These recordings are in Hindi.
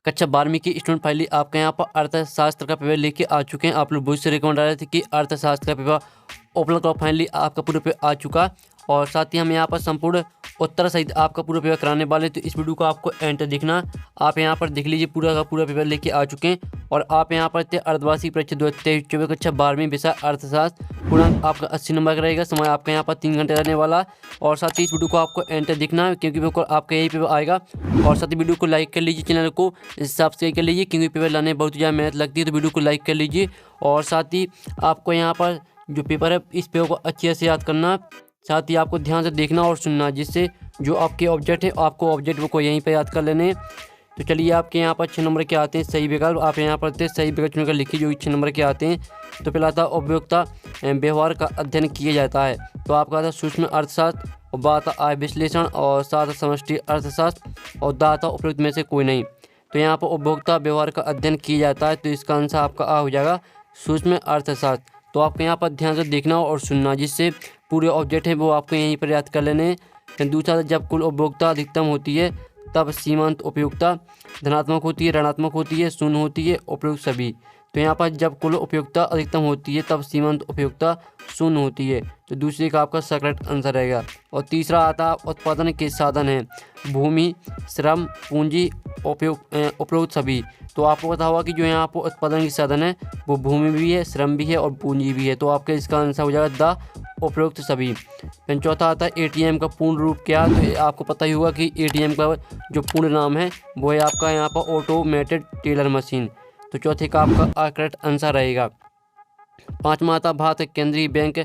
कक्षा 12वीं की स्टूडेंट फाइनली आपका यहाँ पर अर्थशास्त्र का पेपर लेके आ चुके हैं। आप लोग बहुत से रिकमेंड आ रहे थे कि अर्थशास्त्र का पेपर ओपन करो, फाइनली आपका पूरा पेपर आ चुका। और साथ ही हम यहाँ पर संपूर्ण उत्तर सहित आपका पूरा पेपर कराने वाले, तो इस वीडियो को आपको एंड तक देखना। आप यहाँ पर देख लीजिए पूरा का पूरा पेपर लेके आ चुके हैं। और आप यहाँ पर अर्धवार्षिक परीक्षा 2023 कक्षा 12वीं विषय अर्थशास्त्र, पूर्णांक आपका 80 नंबर का रहेगा। समय आपका यहाँ पर 3 घंटे रहने वाला। और साथ ही इस वीडियो को आपको एंड तक देखना है, क्योंकि बिल्कुल आपका यही पेपर आएगा। और साथ ही वीडियो को लाइक कर लीजिए, चैनल को सब्सक्राइब कर लीजिए, क्योंकि पेपर लाने में बहुत ज़्यादा मेहनत लगती है। तो वीडियो को लाइक कर लीजिए। और साथ ही आपको यहाँ पर जो पेपर है, इस पेपर को अच्छे से याद करना। साथ ही आपको ध्यान से देखना और सुनना, जिससे जो आपके ऑब्जेक्ट है आपको ऑब्जेक्ट को यहीं पर याद कर लेने। तो चलिए आपके यहाँ पर 6 नंबर के आते हैं सही विकल्प। आप यहाँ पर सही विकल्प चुनकर लिखिए जो 6 नंबर के आते हैं। तो पहला था उपयोगिता व्यवहार का अध्ययन किया जाता है। तो आपका था सूक्ष्म अर्थशास्त्र, और बात आय विश्लेषण, और साथ समष्टि अर्थशास्त्र, और दाता उपयुक्त में से कोई नहीं। तो यहाँ पर उपभोक्ता व्यवहार का अध्ययन किया जाता है। तो इसका आंसर आपका आ हो जाएगा सूक्ष्म अर्थशास्त्र। तो आपको यहाँ पर ध्यान से देखना और सुनना, जिससे पूरे ऑब्जेक्ट हैं वो आपको यहीं पर याद कर लेने। फिर दूसरा, जब कुल उपभोक्ता अधिकतम होती है तब सीमांत उपयोगिता धनात्मक होती है, ऋणात्मक होती है, शून्य होती है, उपयुक्त सभी। तो यहाँ पर जब कुल उपयोगिता अधिकतम होती है तब सीमांत उपयोगिता शून्य होती है। तो दूसरे का आपका करेक्ट आंसर रहेगा। और तीसरा आता है उत्पादन के साधन हैं भूमि, श्रम, पूंजी, उपयुक्त सभी। तो आपको पता होगा कि जो यहाँ पर उत्पादन के साधन है वो भूमि भी है, श्रम भी है और पूंजी भी है। तो आपका इसका आंसर हो जाएगा द उपयुक्त सभी। फिर चौथा आता है एटीएम का पूर्ण रूप क्या। तो आपको पता ही होगा कि एटीएम का जो पूर्ण नाम है वो है आपका यहाँ पर ऑटोमेटेड टेलर मशीन। तो चौथे का आपका करेक्ट आंसर रहेगा। पांचवा आता भारत केंद्रीय बैंक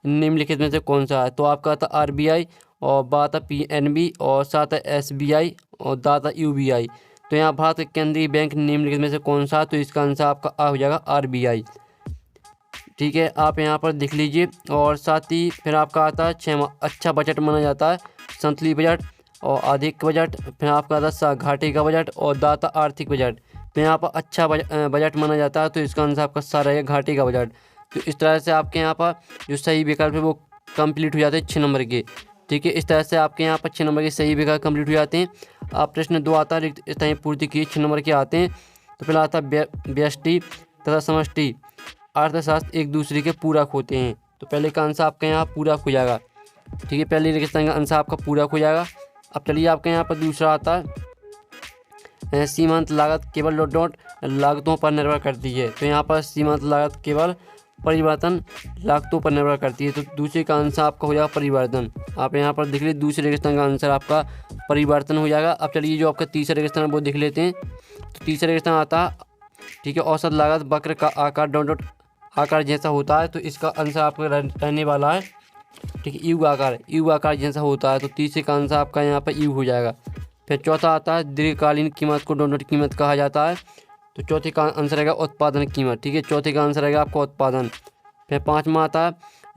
निम्नलिखित में से कौन सा है। तो आपका आता आरबीआई, और बात पीएनबी, और साथ है एसबीआई, और दाता यूबीआई। तो यहाँ भारत केंद्रीय बैंक निम्नलिखित में से कौन सा। तो इसका आंसर आपका आ हो जाएगा आरबीआई। ठीक है, आप यहाँ पर देख लीजिए। और साथ ही फिर आपका आता है 6वां, अच्छा बजट माना जाता है संतुलित बजट, और अधिक बजट। फिर आपका आता है घाटे का बजट, और दाता आर्थिक बजट। तो यहाँ पर अच्छा बजट माना जाता है। तो इसका आंसर आपका सा रहेगा घाटे का बजट। तो इस तरह से आपके यहाँ पर जो सही विकल्प है वो कंप्लीट हो जाते हैं 6 नंबर के। ठीक है, इस तरह से आपके यहाँ पर 6 नंबर के सही विकल्प कंप्लीट हो जाते हैं। आप प्रश्न 2 आता है रिक्त स्थान पूर्ति की 6 नंबर के आते हैं। तो पहला आता है व्यष्टि तथा समष्टि अर्थशास्त्र एक दूसरे के पूरक होते हैं। तो पहले का आंसर आपका यहाँ पूरक हो जाएगा। ठीक है, पहले रिक्त स्थान का आंसर आपका पूरक हो जाएगा। अब चलिए आपके यहाँ पर दूसरा आता है सीमांत लागत केवल डॉट लागतों पर निर्भर करती है। तो यहाँ पर सीमांत लागत केवल परिवर्तन लागतों पर निर्भर करती है। तो दूसरे का आंसर आपका हो जाएगा परिवर्तन। आप यहाँ पर देख लीजिए दूसरे रिक्त स्थान का आंसर आपका परिवर्तन हो जाएगा। अब चलिए जो आपका तीसरा रिक्त स्थान है वो देख लेते हैं। तो तीसरा रिक्त स्थान आता है, ठीक है, औसत लागत वक्र का आकार डॉट आकार जैसा होता है। तो इसका आंसर आपका रहने वाला है, ठीक है, यू आकार जैसा होता है। तो तीसरे का आंसर आपका यहाँ पर यू हो जाएगा। फिर चौथा आता है दीर्घकालीन कीमत को डॉट कीमत कहा जाता है। तो चौथे का आंसर रहेगा उत्पादन कीमत। ठीक है, चौथे का आंसर रहेगा आपका उत्पादन। फिर पाँचवा आता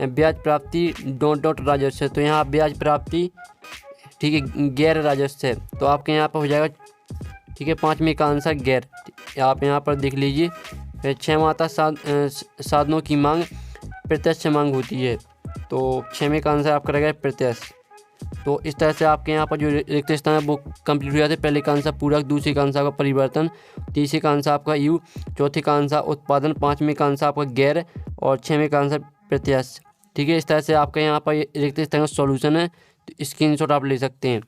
है ब्याज प्राप्ति डॉट राजस्व। तो यहाँ ब्याज प्राप्ति, ठीक है, गैर राजस्व है। तो आपके यहाँ पर हो जाएगा, ठीक है, पाँचवें का आंसर गैर। आप यहाँ पर देख लीजिए। फिर 6वां आता साधनों की मांग प्रत्यक्ष मांग होती है। तो 6वें का आंसर आपका रहेगा प्रत्यक्ष। तो इस तरह से आपके यहाँ पर जो रिक्त स्थान है वो कंप्लीट हो जाते हैं। पहले का आंसर पूरक, दूसरे का आंसर आपका परिवर्तन, तीसरे का आंसर आपका यू, चौथे का आंसर उत्पादन, पाँचवें का आंसर आपका गैर, और 6वें का आंसर प्रत्यक्ष। ठीक है, इस तरह से आपके यहाँ पर रिक्त स्थान का सॉल्यूशन है। तो स्क्रीनशॉट आप ले सकते हैं।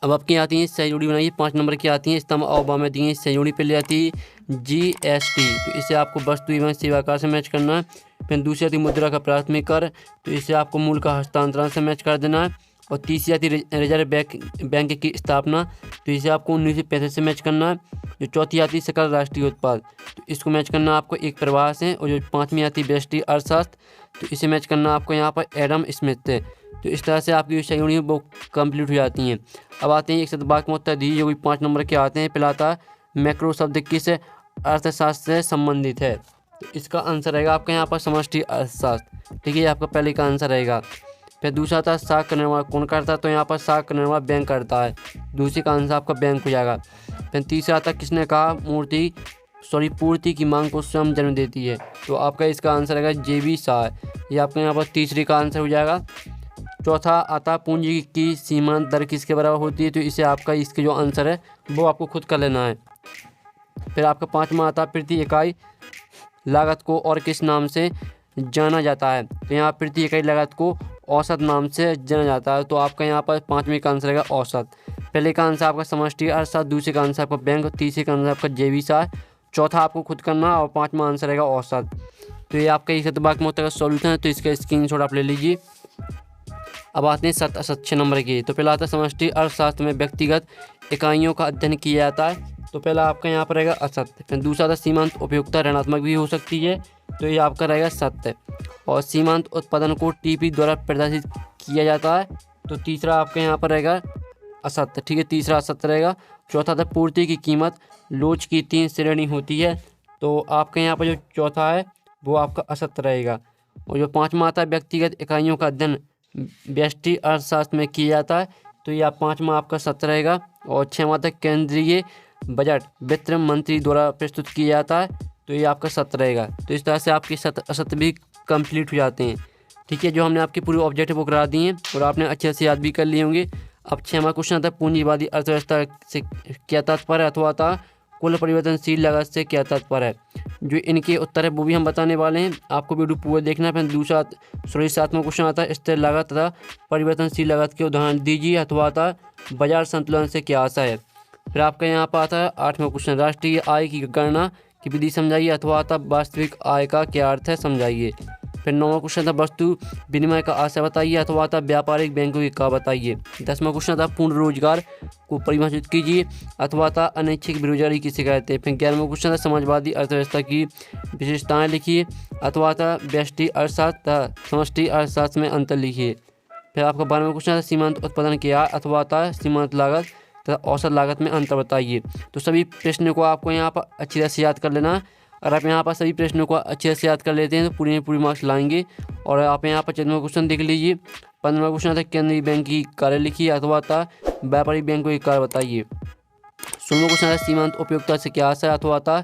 अब आपकी आती है सही जोड़ी बनाइए, 5 नंबर की आती है स्तंभ और बाम में दी है सही जोड़ी पे ले आती है जीएसटी। तो इसे आपको वस्तु एवं सेवा कर से मैच करना है। फिर दूसरी आती मुद्रा का प्राथमिक कर, तो इसे आपको मूल का हस्तांतरण से मैच कर देना है। और तीसरी आती रिजर्व बैंक की स्थापना, तो इसे आपको 1965 से मैच करना है। जो चौथी आती है सकल राष्ट्रीय उत्पाद, तो इसको मैच करना आपको एक प्रवाह से। और जो पाँचवीं आती है व्यष्टि अर्थशास्त्र, तो इसे मैच करना आपको यहाँ पर एडम स्मिथ से। तो इस तरह से आपकी जो सही जोड़ी है वो कंप्लीट हो जाती हैं। अब आते हैं एक शतवाक में उत्तर दीजिए, जो भी 5 नंबर के आते हैं। पहला आता है मैक्रो शब्द किस अर्थशास्त्र से संबंधित है। तो इसका आंसर रहेगा आपका यहाँ पर समष्टि अर्थशास्त्र। ठीक है, आपका पहले का आंसर रहेगा। फिर दूसरा आता है साख का निर्माण कौन करता है। तो यहाँ पर साख का निर्माण बैंक करता है। दूसरे का आंसर आपका बैंक हो जाएगा। फिर तीसरा आता है किसने कहा पूर्ति की मांग को स्वयं जन्म देती है। तो आपका इसका आंसर रहेगा जेबी शाह। ये आपका यहाँ पर तीसरे का आंसर हो जाएगा। चौथा आता पूंजी की सीमांत दर किसके बराबर होती है, तो इसे आपका इसके जो आंसर है वो आपको खुद कर लेना है। फिर आपका पाँचवा आता प्रति इकाई लागत को और किस नाम से जाना जाता है, तो यहाँ प्रति इकाई लागत को औसत नाम से जाना जाता है। तो आपका यहाँ पर पाँचवें का आंसर रहेगा औसत। पहले का आंसर आपका समष्टि अर्थशास्त्र, दूसरे का आंसर आपका बैंक, तीसरे का आंसर आपका जैविक, चौथा आपको खुद करना और पाँचवा आंसर रहेगा औसत। तो ये आपका 1 उत्तर का सॉल्यूशन है, तो इसका स्क्रीनशॉट आप ले लीजिए। अब आते हैं 7 असत 6 नंबर की। तो पहला आता है समष्टि अर्थशास्त्र में व्यक्तिगत इकाइयों का अध्ययन किया जाता है, तो पहला आपका यहाँ पर रहेगा असत्य। फिर दूसरा था सीमांत उपयोगिता ऋणात्मक भी हो सकती है, तो ये आपका रहेगा सत्य। और सीमांत उत्पादन को टीपी द्वारा प्रदर्शित किया जाता है, तो तीसरा आपका यहाँ पर रहेगा असत्य। ठीक है, तीसरा असत्य रहेगा। चौथा था पूर्ति की कीमत लोच की 3 श्रेणी होती है, तो आपके यहाँ पर जो चौथा है वो आपका असत्य रहेगा। और जो पाँचवा आता है व्यक्तिगत इकाइयों का अध्ययन व्यष्टि अर्थशास्त्र में किया जाता है, तो ये पाँचवा आपका सत्य रहेगा। और छठवां आता केंद्रीय बजट वित्त मंत्री द्वारा प्रस्तुत किया जाता है, तो ये आपका सत्य रहेगा। तो इस तरह से आपके असत्य भी कंप्लीट हो जाते हैं। ठीक है, जो हमने आपके पूरे ऑब्जेक्टिव वो करा दिए हैं और आपने अच्छे से याद भी कर लिए होंगे। अब 6वां क्वेश्चन आता है पूंजीवादी अर्थव्यवस्था से क्या तात्पर्य अथवा था कुल परिवर्तनशील लागत से क्या तात्पर्य है। जो इनके उत्तर है वो भी हम बताने वाले हैं, आपको वीडियो पूरा देखना है। फिर दूसरा 7वां क्वेश्चन आता है स्थिर लागत तथा परिवर्तनशील लागत के उदाहरण दीजिए अथवा था बाजार संतुलन से क्या आशा है। फिर आपका यहाँ पर आता है 8वां क्वेश्चन राष्ट्रीय आय की गणना की विधि समझाइए अथवा था वास्तविक आय का क्या अर्थ है समझाइए। फिर 9वां क्वेश्चन था वस्तु विनिमय का आशय बताइए अथवा था व्यापारिक बैंकों की का बताइए। 10वां क्वेश्चन था पूर्ण रोजगार को परिभाषित कीजिए अथवा था अनैच्छिक बेरोजगारी की शिकायतें। फिर 11वां क्वेश्चन था समाजवादी अर्थव्यवस्था की विशेषताएं लिखिए अथवा था व्यष्टि अर्थशास्त्र तथा समष्टि अर्थशास्त्र में अंतर लिखिए। फिर आपका 12वां क्वेश्चन था सीमांत उत्पादन क्या अथवा था सीमांत लागत तथा औसत लागत में अंतर बताइए। तो सभी प्रश्नों को आपको यहाँ पर अच्छी तरह से याद कर लेना है। अगर आप यहाँ पर सभी प्रश्नों को अच्छे से याद कर लेते हैं तो पूरी मार्क्स लाएंगे। और आप यहाँ पर 14वां क्वेश्चन देख लीजिए। 15वां क्वेश्चन था केंद्रीय बैंक की कार्य लिखिए अथवा था व्यापारिक बैंकों की कार्य बताइए। 16वां क्वेश्चन था सीमांत उपयोगिता से क्या आशय अथवा था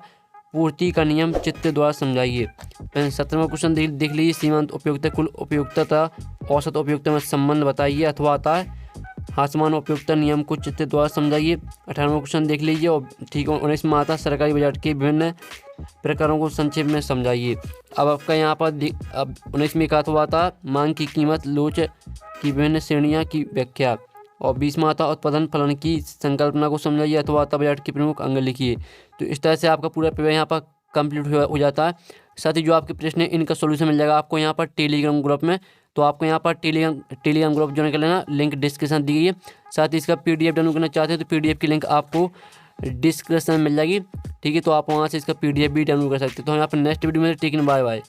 पूर्ति का नियम चित्र द्वारा समझाइए। फिर 17वां क्वेश्चन देख लीजिए सीमांत उपयोगिता कुल उपयोगिता था औसत उपयोगिता में संबंध बताइए अथवा था समान उपयोगिता नियम को चित्र द्वारा समझाइए। 18वां क्वेश्चन देख लीजिए। और ठीक है 19वां आता सरकारी बजट के विभिन्न प्रकारों को संक्षेप में समझाइए। अब आपका यहाँ पर अब 19वें का हुआ था मांग की कीमत लोच की विभिन्न श्रेणियाँ की व्याख्या। और 20वां आता उत्पादन फलन की संकल्पना को समझाइए अथवा आता बजट के प्रमुख अंग लिखिए। तो इस तरह से आपका पूरा पेपर यहाँ पर कंप्लीट हो जाता है। साथ ही जो आपके प्रश्न है इनका सोल्यूशन मिल जाएगा आपको यहाँ पर टेलीग्राम ग्रुप में। तो आपको यहाँ पर टेलीग्राम ग्रुप ज्वाइन कर लेना, लिंक डिस्क्रिप्शन दी गई है। साथ ही इसका PDF डाउनलोड करना चाहते हैं तो PDF की लिंक आपको डिस्क्रिप्शन में मिल जाएगी। ठीक है, तो आप वहाँ से इसका PDF भी डाउनलोड कर सकते हैं। तो हम यहाँ पर नेक्स्ट वीडियो में टेकिंग बाय बाय।